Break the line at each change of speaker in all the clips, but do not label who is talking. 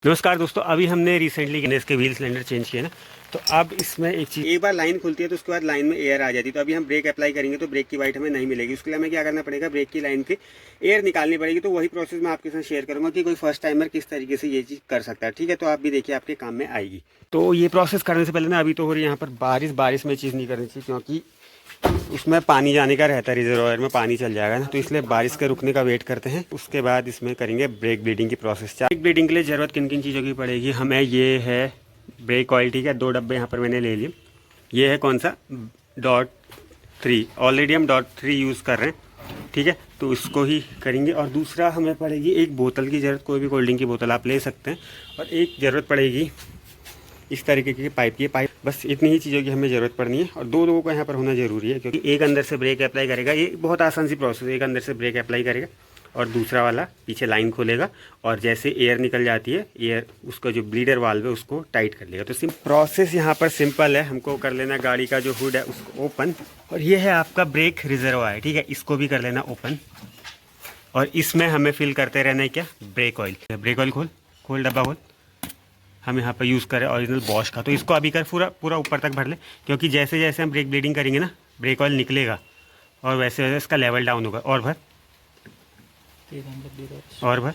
नमस्कार दोस्तों, अभी हमने रिसेंटली गणेश के व्हील सिलेंडर चेंज किए ना, तो अब इसमें एक चीज़, एक बार लाइन खुलती है तो उसके बाद लाइन में एयर आ जाती है। तो अभी हम ब्रेक अप्लाई करेंगे तो ब्रेक की वाइट हमें नहीं मिलेगी। उसके लिए हमें क्या करना पड़ेगा, ब्रेक की लाइन की एयर निकालनी पड़ेगी। तो वही प्रोसेस मैं आपके साथ शेयर करूंगा कि कोई फर्स्ट टाइमर किस तरीके से ये चीज़ कर सकता है। ठीक है, तो आप भी देखिए, आपके काम में आएगी। तो ये प्रोसेस करने से पहले ना, अभी तो हो रही है यहाँ पर बारिश में चीज़ नहीं करनी चाहिए, क्योंकि उसमें पानी जाने का रहता है, रिजर्वायर में पानी चल जाएगा ना, तो इसलिए बारिश के रुकने का वेट करते हैं। उसके बाद इसमें करेंगे ब्रेक ब्लीडिंग की प्रोसेस। ब्रेक ब्लीडिंग के लिए ज़रूरत किन किन चीज़ों की पड़ेगी हमें, ये है ब्रेक ऑयल। ठीक है, 2 डब्बे यहाँ पर मैंने ले लिए। ये है कौन सा, .3, ऑलरेडी हम .3 यूज़ कर रहे हैं। ठीक है, तो इसको ही करेंगे। और दूसरा हमें पड़ेगी एक बोतल की ज़रूरत, कोई भी कोल्ड ड्रिंक की बोतल आप ले सकते हैं। और एक ज़रूरत पड़ेगी इस तरीके की पाइप की, पाइप। बस इतनी ही चीज़ों की हमें ज़रूरत पड़नी है। और 2 लोगों को यहाँ पर होना ज़रूरी है, क्योंकि एक अंदर से ब्रेक अप्लाई करेगा। ये बहुत आसान सी प्रोसेस है, एक अंदर से ब्रेक अप्लाई करेगा और दूसरा वाला पीछे लाइन खोलेगा, और जैसे एयर निकल जाती है, एयर उसका जो ब्लीडर वाल्व है उसको टाइट कर लेगा। तो प्रोसेस यहाँ पर सिंपल है। हमको कर लेना गाड़ी का जो हुड है उसको ओपन, और ये है आपका ब्रेक रिजर्वायर। ठीक है, इसको भी कर लेना ओपन, और इसमें हमें फिल करते रहना है क्या, ब्रेक ऑयल। ब्रेक ऑयल खोल डब्बा खोल। हम यहाँ पर यूज़ करें ओरिजिनल बॉश का, तो इसको अभी कर पूरा ऊपर तक भर ले, क्योंकि जैसे जैसे हम ब्रेक ब्लीडिंग करेंगे ना, ब्रेक ऑयल निकलेगा और वैसे वैसे इसका लेवल डाउन होगा। और भर, और भर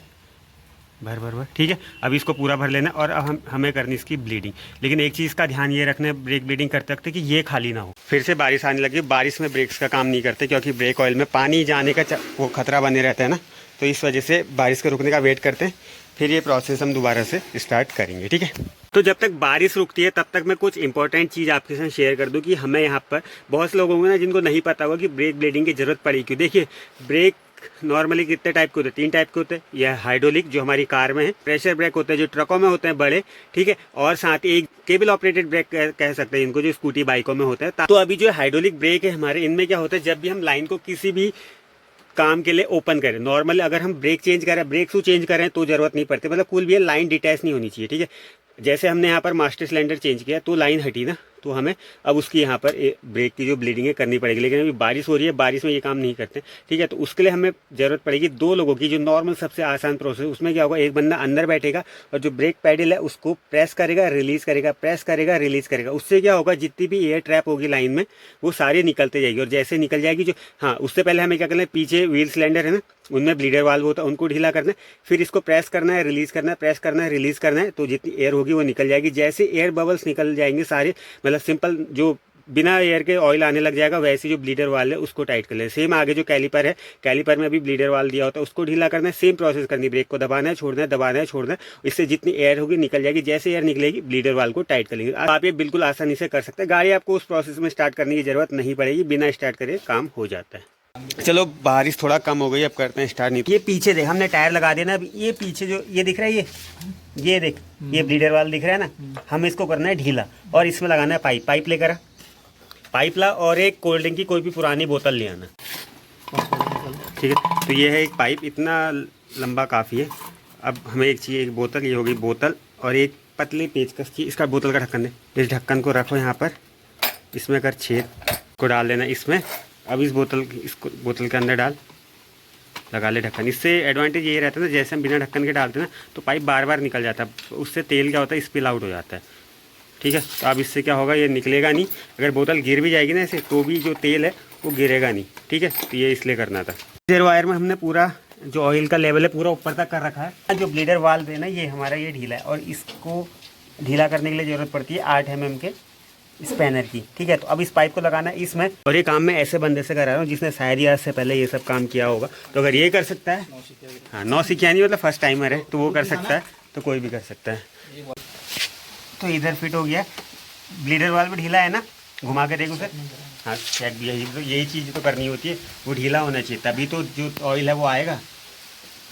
भर भर भर। ठीक है, अभी इसको पूरा भर लेना। और अब हमें करनी इसकी ब्लीडिंग। लेकिन एक चीज़ का ध्यान ये रखना है ब्रेक ब्लीडिंग करते वक्त कि ये खाली ना हो। फिर से बारिश आने लगी, बारिश में ब्रेक्स का काम नहीं करते, क्योंकि ब्रेक ऑयल में पानी जाने का वो खतरा बने रहता है ना, तो इस वजह से बारिश के रुकने का वेट करते हैं। फिर ये प्रोसेस हम दोबारा से स्टार्ट करेंगे। ठीक है, तो जब तक बारिश रुकती है तब तक मैं कुछ इंपॉर्टेंट चीज़ आपके साथ शेयर कर दूं कि हमें यहाँ पर बहुत से लोग होंगे ना जिनको नहीं पता होगा कि ब्रेक ब्लीडिंग की ज़रूरत पड़ी क्यों। देखिए, ब्रेक नॉर्मली कितने टाइप के होते हैं, 3 टाइप के होते हैं। यह हाइड्रोलिक जो हमारी कार में है, प्रेशर ब्रेक होते हैं जो ट्रकों में होते हैं बड़े। ठीक है, और साथ ही एक केबल ऑपरेटेड ब्रेक कह सकते हैं इनको, जो स्कूटी बाइकों में होता है। तो अभी जो हाइड्रोलिक ब्रेक है हमारे, इनमें क्या होता है, जब भी हम लाइन को किसी भी काम के लिए ओपन करें, नॉर्मली अगर हम ब्रेक चेंज करें, ब्रेक शू चेंज करें तो ज़रूरत नहीं पड़ती, मतलब कुल भी लाइन डिटैच नहीं होनी चाहिए। ठीक है, जैसे हमने यहाँ पर मास्टर सिलेंडर चेंज किया तो लाइन हटी ना, तो हमें अब उसकी यहाँ पर ब्रेक की जो ब्लीडिंग है करनी पड़ेगी। लेकिन अभी बारिश हो रही है, बारिश में ये काम नहीं करते। ठीक है, तो उसके लिए हमें ज़रूरत पड़ेगी 2 लोगों की। जो नॉर्मल सबसे आसान प्रोसेस, उसमें क्या होगा, एक बंदा अंदर बैठेगा और जो ब्रेक पैडल है उसको प्रेस करेगा, रिलीज़ करेगा, प्रेस करेगा, रिलीज़ करेगा। उससे क्या होगा, जितनी भी एयर ट्रैप होगी लाइन में वो सारी निकलते जाएगी। और जैसे निकल जाएगी जो, हाँ, उससे पहले हमें क्या करना है, पीछे व्हील सिलेंडर है ना, उनमें ब्लीडर वाल्व होता है, उनको ढीला करना है। फिर इसको प्रेस करना है, रिलीज़ करना है, प्रेस करना है, रिलीज़ करना है, तो जितनी एयर होगी वो निकल जाएगी। जैसे एयर बबल्स निकल जाएंगे सारे, मतलब सिंपल जो बिना एयर के ऑयल आने लग जाएगा, वैसे जो ब्लीडर वाल है उसको टाइट कर ले। सेम आगे जो कैलिपर है, कैलिपर में भी ब्लीडर वाल दिया होता है, उसको ढीला करना है। सेम प्रोसेस करनी है, ब्रेक को दबाना है, छोड़ना है, दबाना है, छोड़ना है। इससे जितनी एयर होगी निकल जाएगी। जैसे एयर निकलेगी ब्लीडर वाल को टाइट कर लेंगे। आप ये बिल्कुल आसानी से कर सकते हैं। गाड़ी आपको उस प्रोसेस में स्टार्ट करने की जरूरत नहीं पड़ेगी, बिना स्टार्ट करे काम हो जाता है। चलो, बारिश थोड़ा कम हो गई, अब करते हैं स्टार्ट। नहीं, ये पीछे देख, हमने टायर लगा दिया ना, अब ये पीछे जो ये दिख रहा है, ये देख, ये ब्लीडर वाल दिख रहा है ना, हमें इसको करना है ढीला। और इसमें लगाना है पाइप। पाइप लेकर आ, पाइप ला, और एक कोल्ड ड्रिंक की कोई भी पुरानी बोतल ले आना। ठीक है, तो ये है एक पाइप, इतना लंबा काफ़ी है। अब हमें एक चाहिए, एक बोतल, ये होगी बोतल, और एक पतली पेचकस की। इसका बोतल का ढक्कन है, इस ढक्कन को रखो यहाँ पर, इसमें कर छेद को डाल देना इसमें। अब इस इसको बोतल के अंदर डाल, लगा ले ढक्कन। इससे एडवांटेज ये रहता है ना, जैसे हम बिना ढक्कन के डालते हैं ना तो पाइप बार बार निकल जाता है, उससे तेल क्या होता है, स्पिल आउट हो जाता है। ठीक है, तो अब इससे क्या होगा, ये निकलेगा नहीं। अगर बोतल गिर भी जाएगी ना ऐसे, तो भी जो तेल है वो गिरेगा नहीं। ठीक है, तो ये इसलिए करना था। रिजर्वायर में हमने पूरा जो ऑयल का लेवल है पूरा ऊपर तक कर रखा है। जो ब्लीडर वाल्व है ना, ये हमारा ये ढीला है, और इसको ढीला करने के लिए ज़रूरत पड़ती है 8 mm के स्पैनर की। ठीक है, तो अब इस पाइप को लगाना है इसमें। और ये काम मैं ऐसे बंदे से कर रहा हूँ जिसने शायद ही आज से पहले ये सब काम किया होगा। तो अगर ये कर सकता है, हाँ, नौसिखिया नहीं, मतलब फर्स्ट टाइमर है, तो वो कर सकता है, तो कोई भी कर सकता है। तो इधर फिट हो गया, ब्लीडर वाल भी ढीला है ना, घुमा के देखो उसे। हाँ, चेक, यही चीज़ तो करनी होती है, वो ढीला होना चाहिए, तभी तो जो ऑयल है वो आएगा।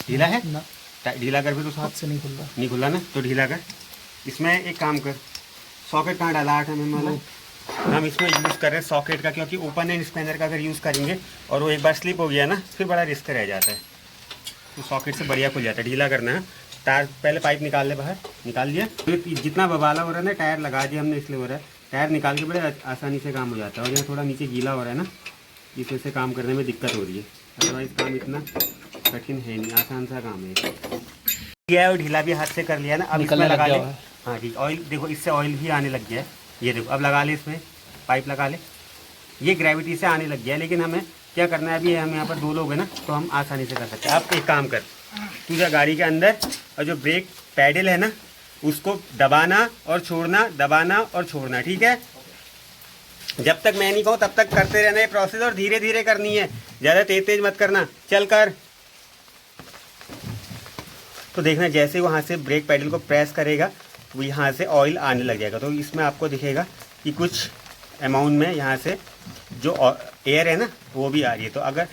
ढीला है ना, ढीला कर, फिर उस हाथ से नहीं खुला ना, तो ढीला कर। इसमें एक काम कर, सॉकेट कहाँ डाला, 8 mm वाला हम इसमें यूज़ कर रहे हैं सॉकेट का, क्योंकि ओपन एंड स्पैनर का अगर यूज़ करेंगे और वो एक बार स्लिप हो गया ना, फिर बड़ा रिस्क रह जाता है। तो सॉकेट से बढ़िया खुल जाता है। ढीला करना है, टायर पहले पाइप निकाल ले बाहर, निकाल लिया। तो जितना बवाला हो रहा है ना, टायर लगा दिया हमने, इसलिए हो रहा है। टायर निकाल के बड़े आसानी से काम हो जाता है। और यहाँ थोड़ा नीचे गीला हो रहा है ना, इस वजह से काम करने में दिक्कत हो रही है। अदरवाइज़ काम इतना कठिन है नहीं, आसान सा काम है। किया है और ढीला भी हाथ से कर लिया ना। अब इसमें
निकलने
लगा
लग
ले।
गया है।
हाँ ठीक, ऑयल देखो इससे ऑयल भी आने लग गया है। ये देखो अब लगा ले, इसमें पाइप लगा ले। ये ग्रेविटी से आने लग गया है, लेकिन हमें क्या करना है, अभी हम यहाँ पर 2 लोग हैं ना, तो हम आसानी से कर सकते हैं। आप एक काम कर, तू जा गाड़ी के अंदर और जो ब्रेक पैडल है ना उसको दबाना और छोड़ना, दबाना और छोड़ना, ठीक है। जब तक मैं नहीं कहूँ तब तक करते रहना ये प्रोसेस, और धीरे धीरे करनी है, ज़्यादा तेज तेज मत करना। चल कर। तो देखना जैसे वहाँ से ब्रेक पैडल को प्रेस करेगा तो यहाँ से ऑयल आने लग जाएगा। तो इसमें आपको दिखेगा कि कुछ अमाउंट में यहाँ से जो एयर है ना वो भी आ रही है। तो अगर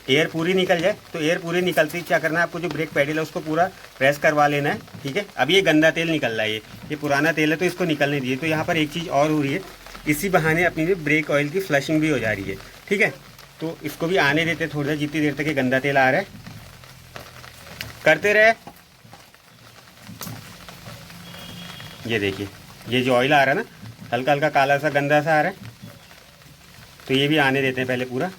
एयर पूरी निकल जाए तो एयर पूरी निकलती ही क्या करना है, आपको जो ब्रेक पैडल है उसको पूरा प्रेस करवा लेना है, ठीक है। अब ये गंदा तेल निकल रहा है, ये पुराना तेल है तो इसको निकलने दीजिए। तो यहाँ पर एक चीज़ और हो रही है, इसी बहाने अपनी जो ब्रेक ऑयल की फ्लशिंग भी हो जा रही है, ठीक है। तो इसको भी आने देते थोड़ी देर, जितनी देर तक ये गंदा तेल आ रहा है करते रहे। ये देखिए ये जो ऑयल आ रहा है ना हल्का हल्का काला सा गंदा सा आ रहा है, तो ये भी आने देते हैं पहले पूरा।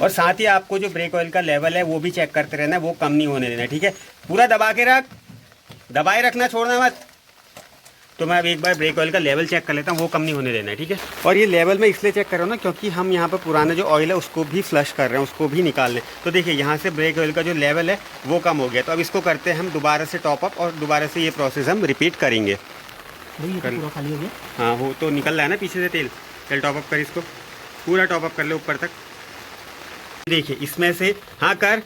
और साथ ही आपको जो ब्रेक ऑयल का लेवल है वो भी चेक करते रहना है, वो कम नहीं होने देना, ठीक है। पूरा दबा के रख, दबाए रखना, छोड़ना मत। तो मैं अब एक बार ब्रेक ऑयल का लेवल चेक कर लेता हूँ, वो कम नहीं होने देना है, ठीक है। और ये लेवल मैं इसलिए चेक कर रहा हूँ ना क्योंकि हम यहाँ पर पुराना जो ऑयल है उसको भी फ्लश कर रहे हैं, उसको भी निकाल लें। तो देखिए यहाँ से ब्रेक ऑयल का जो लेवल है वो कम हो गया। तो अब इसको करते हैं हम दोबारा से टॉप अप, और दोबारा से ये प्रोसेस हम रिपीट करेंगे।
पूरा खाली हो गया।
हाँ वो तो निकल रहा है ना पीछे से तेल। चल टॉप अप कर, इसको पूरा टॉप अप कर ले ऊपर तक। देखिए इसमें से हाँ कर,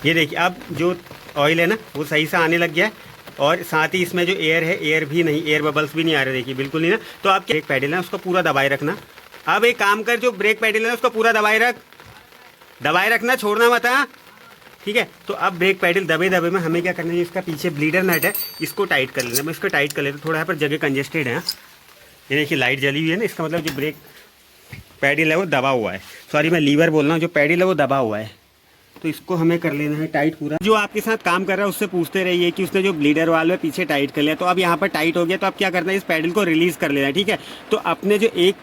ये देखिए अब जो ऑयल है ना वो सही से आने लग गया है, और साथ ही इसमें जो एयर है, एयर भी नहीं, एयर बबल्स भी नहीं आ रहे, देखिए बिल्कुल नहीं ना। तो आप ब्रेक पैडल है उसको पूरा दबाए रखना। अब एक काम कर, जो ब्रेक पैडल है उसको पूरा दबाए रख, दबाए रखना, छोड़ना मत, हाँ ठीक है। तो अब ब्रेक पैडल दबे दबे में हमें क्या करना है, इसका पीछे ब्लीडर नट है इसको टाइट कर लेना। मैं इसको टाइट कर लेता, थोड़ा यहाँ पर जगह कंजेस्टेड है। ये देखिए लाइट जली हुई है ना, इसका मतलब जो ब्रेक पैडल है वो दबा हुआ है। सॉरी मैं लीवर बोल रहा हूँ, जो पैडल है वो दबा हुआ है। तो इसको हमें कर लेना है टाइट पूरा। जो आपके साथ काम कर रहा है उससे पूछते रहिए कि उसने जो ब्लीडर वाल्व है पीछे टाइट कर लिया। तो अब यहाँ पर टाइट हो गया, तो अब क्या करना है, इस पैडल को रिलीज कर लेना है, ठीक है। तो अपने जो एक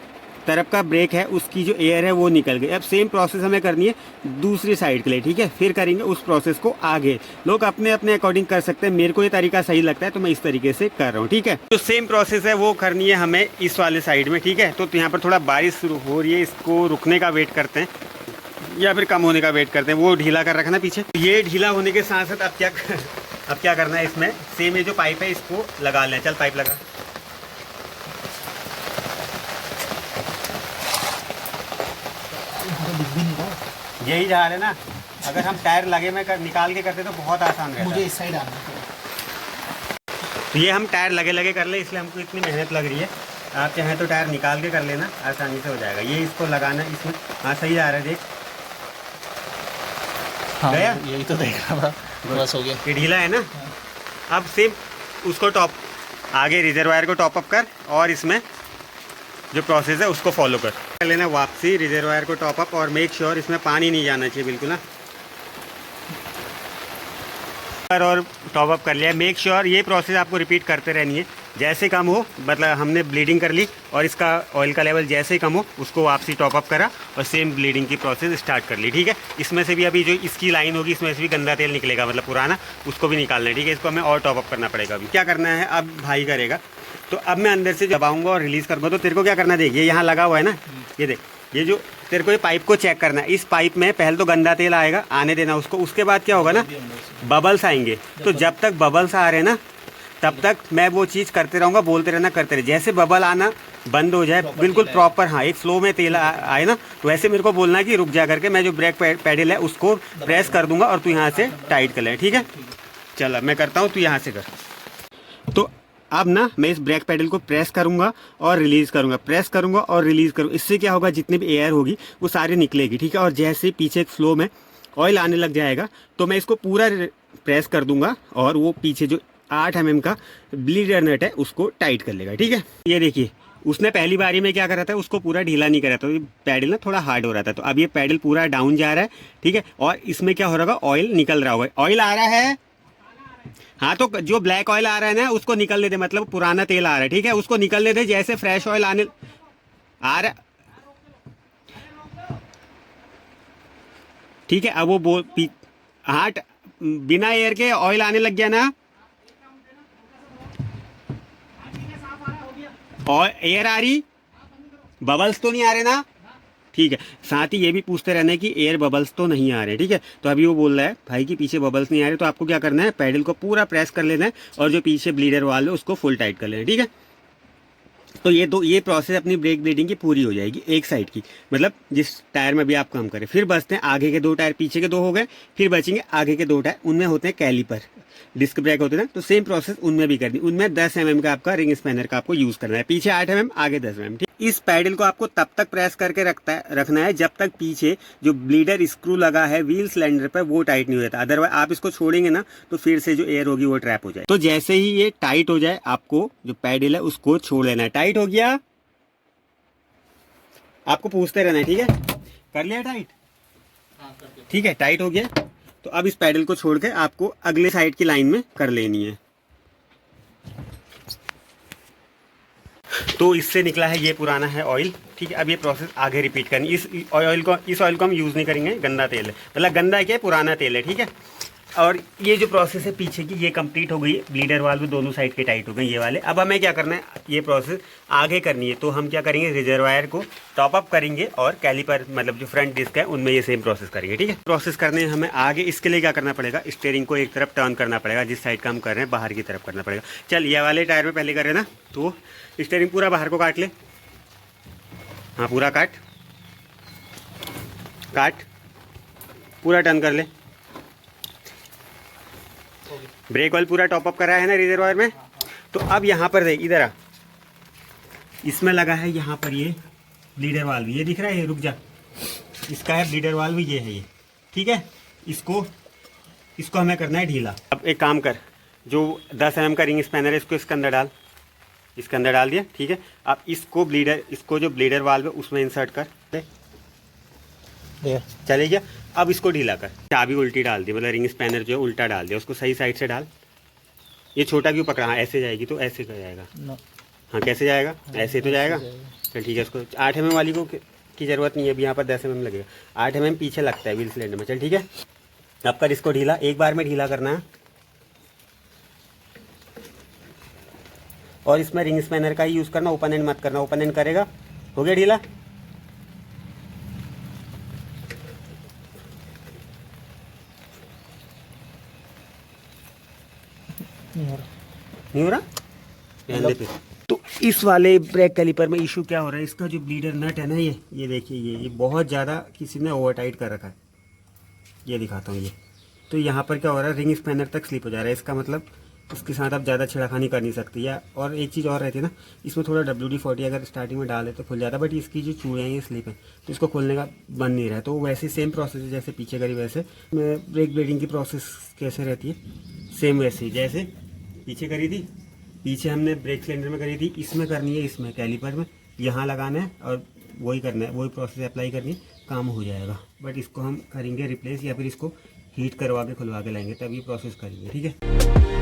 तरफ का ब्रेक है उसकी जो एयर है वो निकल गई। अब सेम प्रोसेस हमें करनी है दूसरी साइड के लिए, ठीक है। फिर करेंगे उस प्रोसेस को आगे। लोग अपने अपने अकॉर्डिंग कर सकते हैं, मेरे को ये तरीका सही लगता है तो मैं इस तरीके से कर रहा हूँ, ठीक है। तो सेम प्रोसेस है वो करनी है हमें इस वाले साइड में, ठीक है। तो यहाँ पर थोड़ा बारिश हो रही है, इसको रुकने का वेट करते हैं या फिर कम होने का वेट करते हैं। वो ढीला कर रखना पीछे। ये ढीला होने के साथ साथ अब क्या करना है, इसमें सेम ये जो पाइप है इसको लगा लें। चल पाइप लगा। यही जा रहा है ना, अगर हम टायर लगे में निकाल के करते तो बहुत आसान रहता।
मुझे इस साइड आना है।
तो ये हम टायर लगे लगे कर ले, इसलिए हमको इतनी मेहनत लग रही है। आप चाहें तो टायर निकाल के कर लेना, आसानी से हो जाएगा। ये इसको लगाना इसमें, हाँ सही आ रहा है, देख
हाँ,
गया?
यही तो देख रहा था, बस हो गया।
ये ढीला है ना। अब सेम उसको टॉप आगे रिजर्वायर को टॉप अप कर, और इसमें जो प्रोसेस है उसको फॉलो कर लेना। वापसी रिजर्वायर को टॉप अप, और मेक श्योर इसमें पानी नहीं जाना चाहिए बिल्कुल ना। और टॉप अप कर लिया। मेक श्योर ये प्रोसेस आपको रिपीट करते रहनी है। जैसे कम हो, मतलब हमने ब्लीडिंग कर ली और इसका ऑयल का लेवल जैसे ही कम हो उसको वापसी टॉप अप करा और सेम ब्लीडिंग की प्रोसेस स्टार्ट कर ली, ठीक है। इसमें से भी अभी जो इसकी लाइन होगी इसमें से भी गंदा तेल निकलेगा, मतलब पुराना, उसको भी निकालना है, ठीक है। इसको हमें और टॉप अप करना पड़ेगा। अभी क्या करना है, अब भाई करेगा। तो अब मैं अंदर से दबाऊंगा और रिलीज़ करूँगा। तो तेरे को क्या करना, देखिए यहाँ लगा हुआ है ना, ये देख, ये जो तेरे को ये पाइप को चेक करना है। इस पाइप में पहले तो गंदा तेल आएगा, आने देना उसको। उसके बाद क्या होगा ना, बबल्स आएंगे। तो जब तक बबल्स आ रहे हैं ना तब तक मैं वो चीज़ करते रहूँगा, बोलते रहना, करते रहे। जैसे बबल आना बंद हो जाए बिल्कुल प्रॉपर, हाँ एक फ्लो में तेल आए ना, तो वैसे मेरे को बोलना है कि रुक जा करके मैं जो ब्रेक पैडल है उसको प्रेस कर दूंगा और तू यहाँ से टाइट कर ले, ठीक है। चल मैं करता हूँ, तू यहाँ से कर। तो अब ना मैं इस ब्रेक पैडल को प्रेस करूंगा और रिलीज़ करूंगा, प्रेस करूंगा और रिलीज़ करूंगा। इससे क्या होगा, जितनी भी एयर होगी वो सारी निकलेगी, ठीक है। और जैसे पीछे एक फ्लो में ऑयल आने लग जाएगा तो मैं इसको पूरा प्रेस कर दूंगा और वो पीछे जो 8 mm का ब्लीडर नट है उसको टाइट कर लेगा, ठीक है। ये देखिए उसने पहली बारी में क्या करा था, उसको पूरा ढीला नहीं करा था, तो पैडल ना थोड़ा हार्ड हो रहा था। तो अब ये पैडल पूरा डाउन जा रहा है, ठीक है। और इसमें क्या हो रहा होगा, ऑयल निकल रहा होगा। ऑयल आ रहा है, हाँ, तो जो ब्लैक ऑयल आ रहा है ना उसको निकलने दे, मतलब पुराना तेल आ रहा है, ठीक है, उसको निकलने दे। जैसे फ्रेश ऑयल आने आ रहा, ठीक है। अब वो हाथ बिना एयर के ऑयल आने लग गया ना, और एयर आ रही, बबल्स तो नहीं आ रहे ना, ठीक है। साथ ही ये भी पूछते रहना है कि एयर बबल्स तो नहीं आ रहे, ठीक है। तो अभी वो बोल रहा है भाई कि पीछे बबल्स नहीं आ रहे, तो आपको क्या करना है, पैडल को पूरा प्रेस कर लेना है और जो पीछे ब्लीडर वाल है उसको फुल टाइट कर लेना है, ठीक है। तो ये प्रोसेस अपनी ब्रेक ब्लीडिंग की पूरी हो जाएगी एक साइड की, मतलब जिस टायर में भी आप काम करें। फिर बचते हैं आगे के 2 टायर, पीछे के 2 हो गए, फिर बचेंगे आगे के 2 टायर, उनमें होते हैं कैलिपर, डिस्क ब्रेक होते हैं ना, तो सेम प्रोसेस उनमें भी करनी। उनमें 10 mm का आपका रिंग स्पैनर का आपको यूज करना है, पीछे 8 mm, आगे 10 mm, ठीक। इस पैडल को आपको तब तक प्रेस करके रखना है जब तक पीछे जो ब्लीडर स्क्रू लगा है व्हील सिलेंडर पर वो टाइट नहीं हो जाता। अदरवाइज आप इसको छोड़ेंगे ना तो फिर से जो एयर होगी वो ट्रैप हो जाए। तो जैसे ही ये टाइट हो जाए, आपको जो पैडल है उसको छोड़ लेना है। टाइट हो गया, आपको पूछते रहना है, ठीक है। कर लिया टाइट, ठीक है, टाइट हो गया। तो अब इस पैडल को छोड़ के आपको अगले साइड की लाइन में कर लेनी है। तो इससे निकला है ये पुराना है ऑयल, ठीक है। अब ये प्रोसेस आगे रिपीट करनी। इस ऑयल को हम यूज़ नहीं करेंगे, गंदा तेल है, मतलब गंदा है क्या, पुराना तेल है, ठीक है। और ये जो प्रोसेस है पीछे की, ये कंप्लीट हो गई। ब्लीडर वाल्व दोनों साइड के टाइट हो गए ये वाले। अब हमें क्या करना है, ये प्रोसेस आगे करनी है। तो हम क्या करेंगे, रिजर्वायर को टॉप अप करेंगे और कैलिपर मतलब जो फ्रंट डिस्क है उनमें ये सेम प्रोसेस करेंगे, ठीक है। प्रोसेस करने हैं हमें आगे। इसके लिए क्या करना पड़ेगा, स्टीयरिंग को एक तरफ टर्न करना पड़ेगा, जिस साइड का हम कर रहे हैं बाहर की तरफ करना पड़ेगा। चल ये वाले टायर में पहले करें ना, तो स्टीयरिंग पूरा बाहर को काट ले, हाँ पूरा काट, पूरा टर्न कर ले। ब्रेक ऑयल पूरा टॉप अप करा है ना रिजर्वायर में। तो अब यहाँ पर देख, इधर आ, इसमें लगा है यहाँ पर ये ब्लीडर वाल्व, ये दिख रहा है, ये रुक जा, इसका है ब्लीडर वाल्व, ये है ये, ठीक है। इसको हमें करना है ढीला। अब एक काम कर, जो 10 mm का रिंग स्पैनर है इसको इसके अंदर डाल, इसके अंदर डाल दिया, ठीक है। अब इसको जो ब्लीडर वाल्व है उसमें इंसर्ट कर दे, चले गया। अब इसको ढीला कर, चाबी उल्टी डाल दी, मतलब रिंग स्पैनर जो है उल्टा डाल दिया, उसको सही साइड से डाल। ये छोटा क्यों पकड़ा, हाँ ऐसे जाएगी, तो ऐसे कर जाएगा, हाँ कैसे जाएगा, ऐसे तो जाएगा। चल ठीक है, इसको 8 mm वाली को की ज़रूरत नहीं है, अभी यहाँ पर 10 mm लगेगा, 8 mm पीछे लगता है व्हील सिलेंडर में। चल ठीक है, अब कर इसको ढीला, एक बार में ढीला करना है। और इसमें रिंग स्पैनर का ही यूज़ करना, ओपन एंड मत करना, ओपन एंड करेगा, हो गया ढीला। नहीं हो रहा ध्यान दे पे। तो इस वाले ब्रेक कैलिपर में इशू क्या हो रहा है, इसका जो ब्लीडर नट है ना, ये देखिए, ये बहुत ज़्यादा किसी ने ओवर टाइट कर रखा है। ये दिखाता हूँ, ये तो यहाँ पर क्या हो रहा है, रिंग स्पैनर तक स्लिप हो जा रहा है। इसका मतलब इसके साथ आप ज़्यादा छेड़खानी कर नहीं सकती। या और एक चीज़ और रहती है ना, इसमें थोड़ा WD-40 अगर स्टार्टिंग में डाले तो खुल जाता है, बट इसकी जो चूड़ियाँ हैं ये स्लिप है, तो इसको खोलने का बन नहीं रहा है। तो वैसे सेम प्रोसेस है जैसे पीछे करी, वैसे ब्रेक ब्लीडिंग की प्रोसेस कैसे रहती है, सेम वैसे ही जैसे पीछे करी थी, पीछे हमने ब्रेक सिलेंडर में करी थी, इसमें करनी है, इसमें कैलिपर में यहाँ लगाना है और वही करना है, वही प्रोसेस अप्लाई करनी है, काम हो जाएगा। बट इसको हम करेंगे रिप्लेस, या फिर इसको हीट करवा के खुलवा के लाएंगे, तभी प्रोसेस करेंगे, ठीक है।